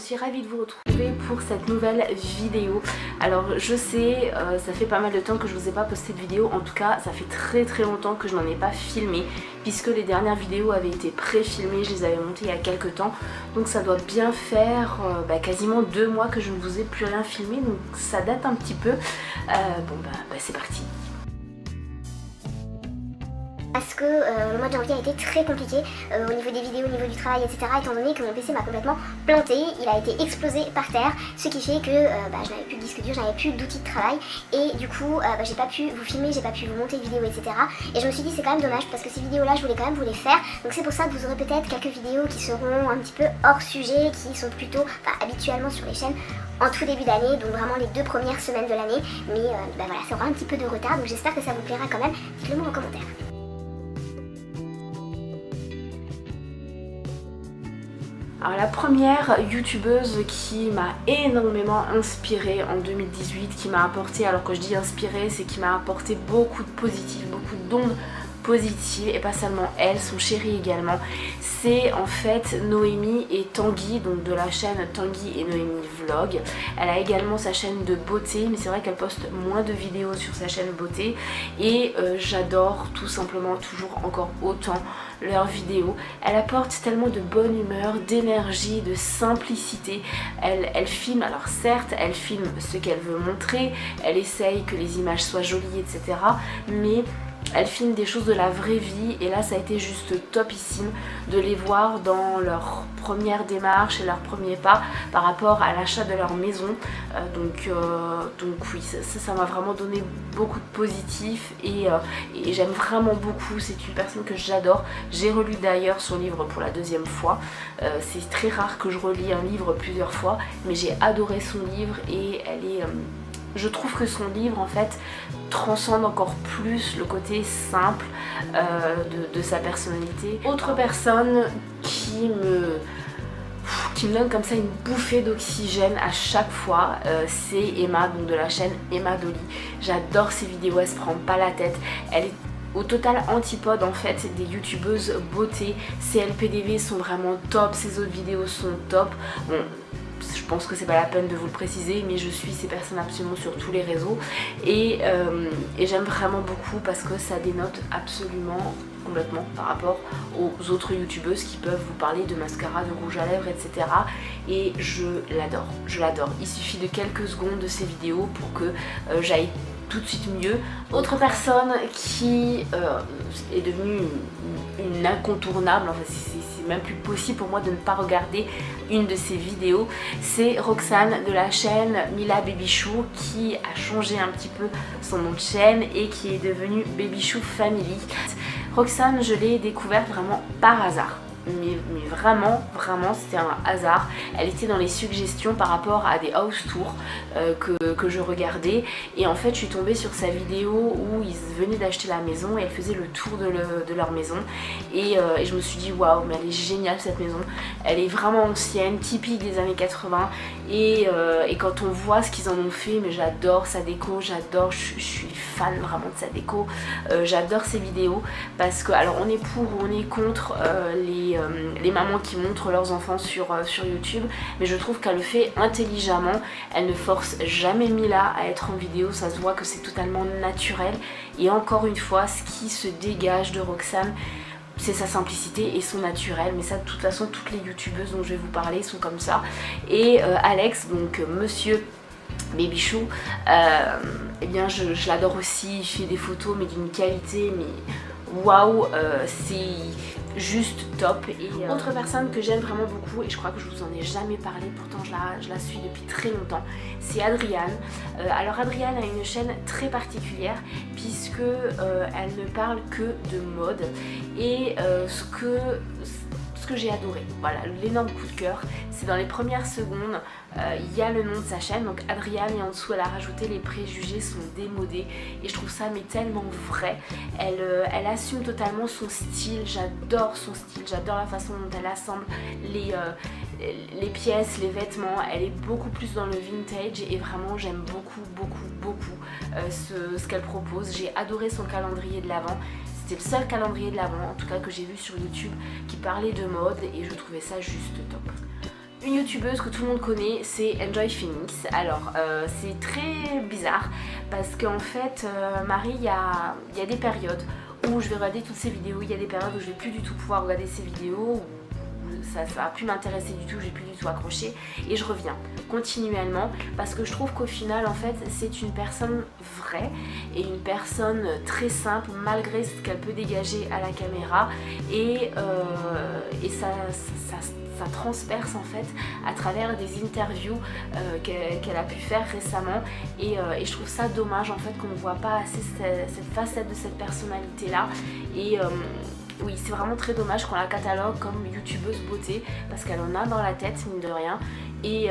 suis ravie de vous retrouver pour cette nouvelle vidéo. Alors je sais, ça fait pas mal de temps que je vous ai pas posté de vidéo, en tout cas ça fait très longtemps que je n'en ai pas filmé, puisque les dernières vidéos avaient été pré-filmées, je les avais montées il y a quelques temps, donc ça doit bien faire quasiment 2 mois que je ne vous ai plus rien filmé, donc ça date un petit peu. C'est parti. Parce que le mois de janvier a été très compliqué au niveau des vidéos, au niveau du travail, etc. Étant donné que mon PC m'a complètement planté, il a été explosé par terre, ce qui fait que je n'avais plus de disque dur, je n'avais plus d'outils de travail et du coup j'ai pas pu vous filmer, j'ai pas pu vous monter de vidéos, etc. Et je me suis dit c'est quand même dommage parce que ces vidéos là je voulais quand même vous les faire, donc c'est pour ça que vous aurez peut-être quelques vidéos qui seront un petit peu hors sujet, qui sont plutôt habituellement sur les chaînes en tout début d'année, donc vraiment les 2 premières semaines de l'année, mais voilà, ça aura un petit peu de retard, donc j'espère que ça vous plaira quand même, dites-le moi en commentaire. Alors la première youtubeuse qui m'a énormément inspirée en 2018, qui m'a apporté, alors que je dis inspirée, c'est qui m'a apporté beaucoup de positif, beaucoup d'ondes positives, et pas seulement elle, son chéri également, c'est en fait Noémie et Tanguy, donc de la chaîne Tanguy et Noémie Vlog. Elle a également sa chaîne de beauté, mais c'est vrai qu'elle poste moins de vidéos sur sa chaîne beauté, et j'adore tout simplement toujours encore autant leurs vidéos. Elle apporte tellement de bonne humeur, d'énergie, de simplicité. Elle filme, alors certes elle filme ce qu'elle veut montrer, elle essaye que les images soient jolies, etc. mais elle filme des choses de la vraie vie, et là ça a été juste topissime de les voir dans leur première démarche et leurs premiers pas par rapport à l'achat de leur maison. Donc oui, ça m'a vraiment donné beaucoup de positif, et j'aime vraiment beaucoup. C'est une personne que j'adore. J'ai relu d'ailleurs son livre pour la 2e fois. C'est très rare que je relis un livre plusieurs fois, mais j'ai adoré son livre, et elle est... je trouve que son livre en fait transcende encore plus le côté simple de sa personnalité. Autre personne qui me donne comme ça une bouffée d'oxygène à chaque fois, c'est Emma, donc de la chaîne Emma Dolly. J'adore ses vidéos, elle se prend pas la tête, elle est au total antipode en fait des youtubeuses beauté. Ses LPDV sont vraiment top, ses autres vidéos sont top. Bon, je pense que c'est pas la peine de vous le préciser, mais je suis ces personnes absolument sur tous les réseaux, et j'aime vraiment beaucoup parce que ça dénote absolument complètement par rapport aux autres youtubeuses qui peuvent vous parler de mascara, de rouge à lèvres, etc. et je l'adore. Il suffit de quelques secondes de ces vidéos pour que j'aille tout de suite mieux. Autre personne qui est devenue une incontournable, enfin c'est même plus possible pour moi de ne pas regarder une de ses vidéos, c'est Roxane de la chaîne Mila Babychou, qui a changé un petit peu son nom de chaîne et qui est devenue Babychou Family. Roxane, je l'ai découverte vraiment par hasard. Mais vraiment c'était un hasard. Elle était dans les suggestions par rapport à des house tours que je regardais, et en fait je suis tombée sur sa vidéo où ils venaient d'acheter la maison et elle faisait le tour de leur maison, et je me suis dit waouh, mais elle est géniale cette maison, elle est vraiment ancienne, typique des années 80, et quand on voit ce qu'ils en ont fait, mais j'adore sa déco, j'adore, je suis fan vraiment de sa déco, j'adore ses vidéos, parce que alors on est pour ou on est contre les mamans qui montrent leurs enfants sur YouTube, mais je trouve qu'elle le fait intelligemment. Elle ne force jamais Mila à être en vidéo, ça se voit que c'est totalement naturel, et encore une fois ce qui se dégage de Roxane, c'est sa simplicité et son naturel, mais ça de toute façon toutes les youtubeuses dont je vais vous parler sont comme ça. Et Alex, donc monsieur Babychou, eh bien je l'adore aussi, il fait des photos mais d'une qualité, mais waouh, c'est juste top. Et autre personne que j'aime vraiment beaucoup, et je crois que je vous en ai jamais parlé, pourtant je la suis depuis très longtemps, c'est Adriane. Alors Adriane a une chaîne très particulière puisque elle ne parle que de mode, et ce que j'ai adoré, voilà, l'énorme coup de cœur, c'est dans les premières secondes, il y a le nom de sa chaîne, donc Adriane, et en dessous elle a rajouté les préjugés sont démodés, et je trouve ça mais tellement vrai. Elle assume totalement son style, j'adore son style, j'adore la façon dont elle assemble les pièces, les vêtements, elle est beaucoup plus dans le vintage, et vraiment j'aime beaucoup ce qu'elle propose. J'ai adoré son calendrier de l'Avent. C'était le seul calendrier de l'Avent en tout cas que j'ai vu sur YouTube qui parlait de mode, et je trouvais ça juste top. Une youtubeuse que tout le monde connaît, c'est Enjoy Phoenix. Alors c'est très bizarre parce qu'en fait Marie, il y a des périodes où je vais regarder toutes ses vidéos, il y a des périodes où je vais plus du tout pouvoir regarder ses vidéos, où ça va plus m'intéresser du tout, j'ai plus du tout accroché, et je reviens continuellement parce que je trouve qu'au final en fait c'est une personne vraie et une personne très simple malgré ce qu'elle peut dégager à la caméra, et ça transperce en fait à travers des interviews qu'elle a pu faire récemment, et je trouve ça dommage en fait qu'on ne voit pas assez cette facette de cette personnalité là, et oui, c'est vraiment très dommage qu'on la catalogue comme youtubeuse beauté parce qu'elle en a dans la tête mine de rien, et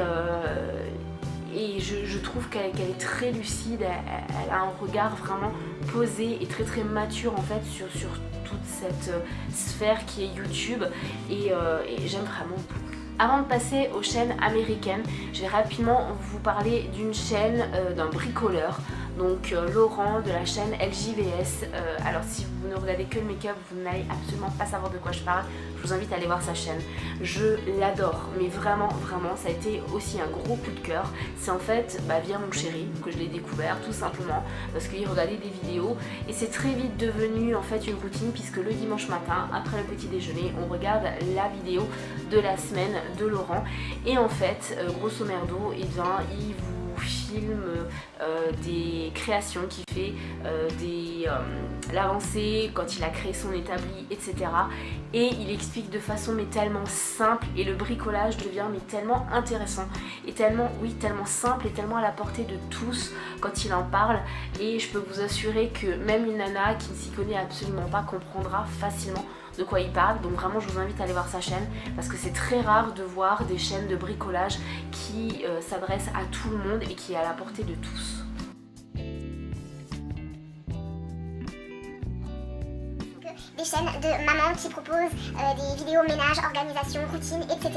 je trouve qu'elle est très lucide, elle a un regard vraiment posé et très très mature en fait sur toute cette sphère qui est YouTube, et j'aime vraiment beaucoup. Avant de passer aux chaînes américaines, je vais rapidement vous parler d'une chaîne d'un bricoleur, donc Laurent de la chaîne LJVS. Alors si vous ne regardez que le make-up, vous n'allez absolument pas savoir de quoi je parle, je vous invite à aller voir sa chaîne. Je l'adore, mais vraiment vraiment, ça a été aussi un gros coup de cœur. C'est en fait via mon chéri que je l'ai découvert tout simplement, parce qu'il regardait des vidéos, et c'est très vite devenu en fait une routine, puisque le dimanche matin, après le petit déjeuner, on regarde la vidéo de la semaine de Laurent, et en fait grosso merdo, il vous filme des créations qu'il fait, l'avancée quand il a créé son établi, etc. Et il explique de façon mais tellement simple, et le bricolage devient mais tellement intéressant et tellement simple et tellement à la portée de tous quand il en parle, et je peux vous assurer que même une nana qui ne s'y connaît absolument pas comprendra facilement de quoi il parle. Donc vraiment je vous invite à aller voir sa chaîne parce que c'est très rare de voir des chaînes de bricolage qui s'adressent à tout le monde et qui est à la portée de tous. Des chaînes de mamans qui proposent des vidéos ménage, organisation, routine, etc.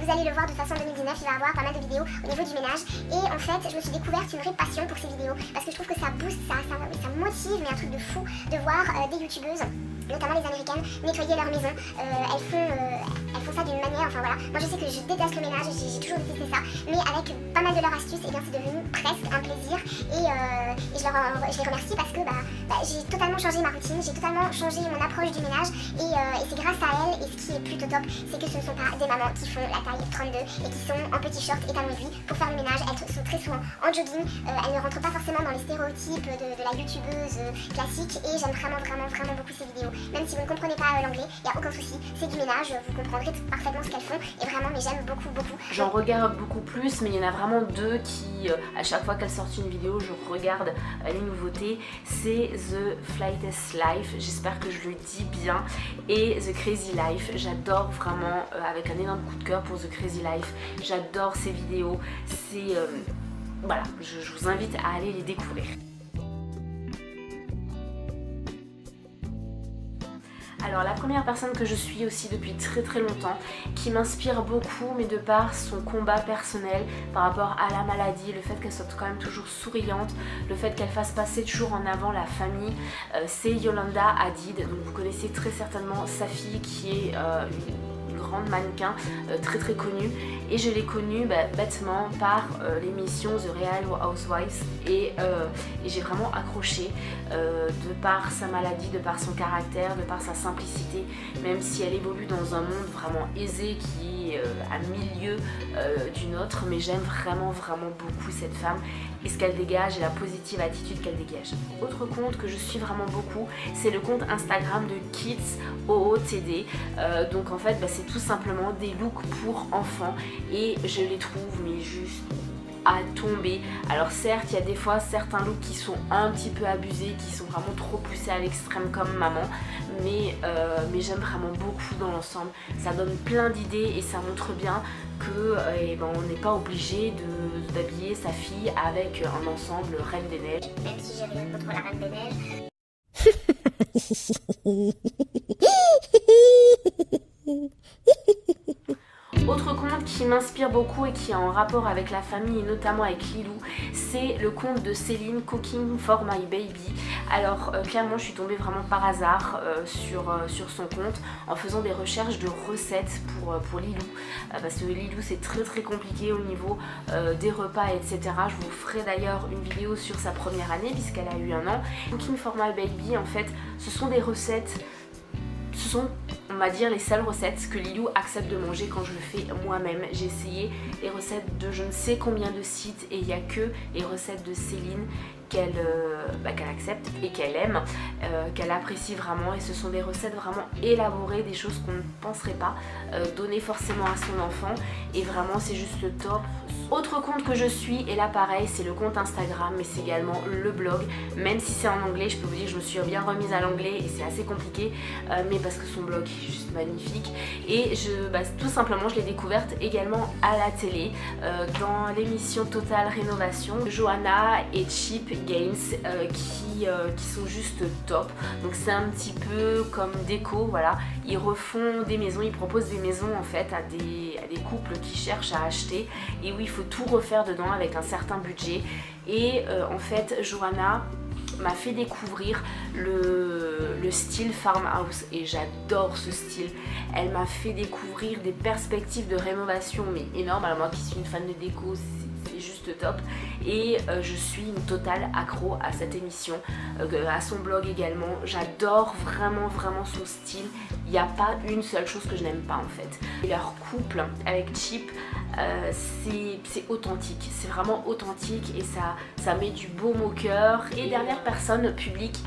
Vous allez le voir de toute façon en 2019, il va y avoir pas mal de vidéos au niveau du ménage, et en fait je me suis découverte une vraie passion pour ces vidéos parce que je trouve que ça booste, ça motive, mais un truc de fou de voir des youtubeuses, notamment les américaines, nettoyer leur maison. Elles font ça d'une manière, enfin voilà, moi je sais que je déteste le ménage, j'ai toujours détesté ça, mais avec pas mal de leurs astuces, et bien c'est devenu presque un plaisir, et je les remercie parce que j'ai totalement changé ma routine, j'ai totalement changé mon approche du ménage, et c'est grâce à elles. Et ce qui est plutôt top, c'est que ce ne sont pas des mamans qui font la taille 32 et qui sont en petits shorts et talons aiguilles pour faire le ménage. Elles sont très souvent en jogging, elles ne rentrent pas forcément dans les stéréotypes de la youtubeuse classique, et j'aime vraiment beaucoup ces vidéos. Même si vous ne comprenez pas l'anglais, il n'y a aucun souci, c'est du ménage, vous comprendrez parfaitement ce qu'elles font, et vraiment mais j'aime beaucoup. J'en regarde beaucoup plus, mais il y en a vraiment deux qui, à chaque fois qu'elles sortent une vidéo, je regarde les nouveautés. C'est The Flightest Life, j'espère que je le dis bien, et The Crazy Life. J'adore vraiment, avec un énorme coup de cœur pour The Crazy Life, j'adore ces vidéos, c'est... voilà, je vous invite à aller les découvrir. Alors la première personne que je suis aussi depuis très longtemps, qui m'inspire beaucoup, mais de par son combat personnel par rapport à la maladie, le fait qu'elle soit quand même toujours souriante, le fait qu'elle fasse passer toujours en avant la famille, c'est Yolanda Hadid. Donc vous connaissez très certainement sa fille qui est une grande mannequin très connue, et je l'ai connue bêtement par l'émission The Real Housewives, et j'ai vraiment accroché de par sa maladie, de par son caractère, de par sa simplicité, même si elle évolue dans un monde vraiment aisé qui est à milieu d'une autre, mais j'aime vraiment beaucoup cette femme et ce qu'elle dégage et la positive attitude qu'elle dégage. Autre compte que je suis vraiment beaucoup, c'est le compte Instagram de Kids OOTD. Donc en fait c'est tout simplement des looks pour enfants, et je les trouve mais juste à tomber. Alors certes il y a des fois certains looks qui sont un petit peu abusés, qui sont vraiment trop poussés à l'extrême comme maman, mais j'aime vraiment beaucoup dans l'ensemble. Ça donne plein d'idées et ça montre bien que on n'est pas obligé d'habiller sa fille avec un ensemble Reine des Neiges. Même si j'ai rien contre la Reine des Neiges. Autre compte qui m'inspire beaucoup et qui est en rapport avec la famille et notamment avec Lilou, c'est le compte de Céline Cooking for My Baby. Alors clairement je suis tombée vraiment par hasard sur son compte en faisant des recherches de recettes pour Lilou, parce que Lilou c'est très compliqué au niveau des repas etc. Je vous ferai d'ailleurs une vidéo sur sa première année puisqu'elle a eu 1 an. Cooking for my baby en fait ce sont des recettes, ce sont on va dire les seules recettes que Lilou accepte de manger quand je le fais moi-même. J'ai essayé les recettes de je ne sais combien de sites et il n'y a que les recettes de Céline qu'elle accepte et qu'elle aime, qu'elle apprécie vraiment, et ce sont des recettes vraiment élaborées, des choses qu'on ne penserait pas donner forcément à son enfant, et vraiment c'est juste le top. Autre compte que je suis, et là pareil c'est le compte Instagram mais c'est également le blog, même si c'est en anglais je peux vous dire que je me suis bien remise à l'anglais et c'est assez compliqué, mais parce que son blog est juste magnifique, et tout simplement je l'ai découverte également à la télé dans l'émission Total Rénovation, Johanna et Chip Gaines qui sont juste top. Donc c'est un petit peu comme déco, voilà, ils refont des maisons, ils proposent des maisons en fait à des couples qui cherchent à acheter et où il faut tout refaire dedans avec un certain budget, et en fait Johanna m'a fait découvrir le style farmhouse et j'adore ce style. Elle m'a fait découvrir des perspectives de rénovation mais énormes. Alors moi qui suis une fan de déco, c'est juste top, et je suis une totale accro à cette émission, à son blog également. J'adore vraiment son style, il n'y a pas une seule chose que je n'aime pas en fait. Et leur couple avec Chip, c'est authentique, c'est vraiment authentique et ça met du baume au cœur. Et dernière personne publique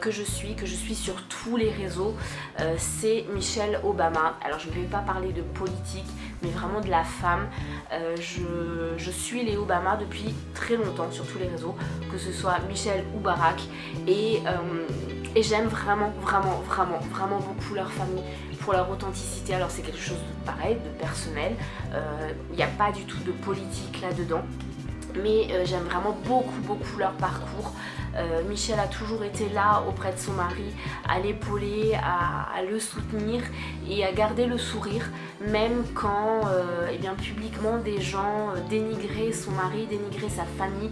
que je suis sur tous les réseaux, c'est Michelle Obama. Alors je ne vais pas parler de politique mais vraiment de la femme. Je suis les Obama depuis très longtemps sur tous les réseaux, que ce soit Michelle ou Barack, et j'aime vraiment beaucoup leur famille pour leur authenticité. Alors c'est quelque chose de pareil, de personnel, il n'y a pas du tout de politique là-dedans, mais j'aime vraiment beaucoup leur parcours. Michelle a toujours été là auprès de son mari, à l'épauler, à le soutenir et à garder le sourire, même quand publiquement des gens dénigraient son mari, dénigraient sa famille.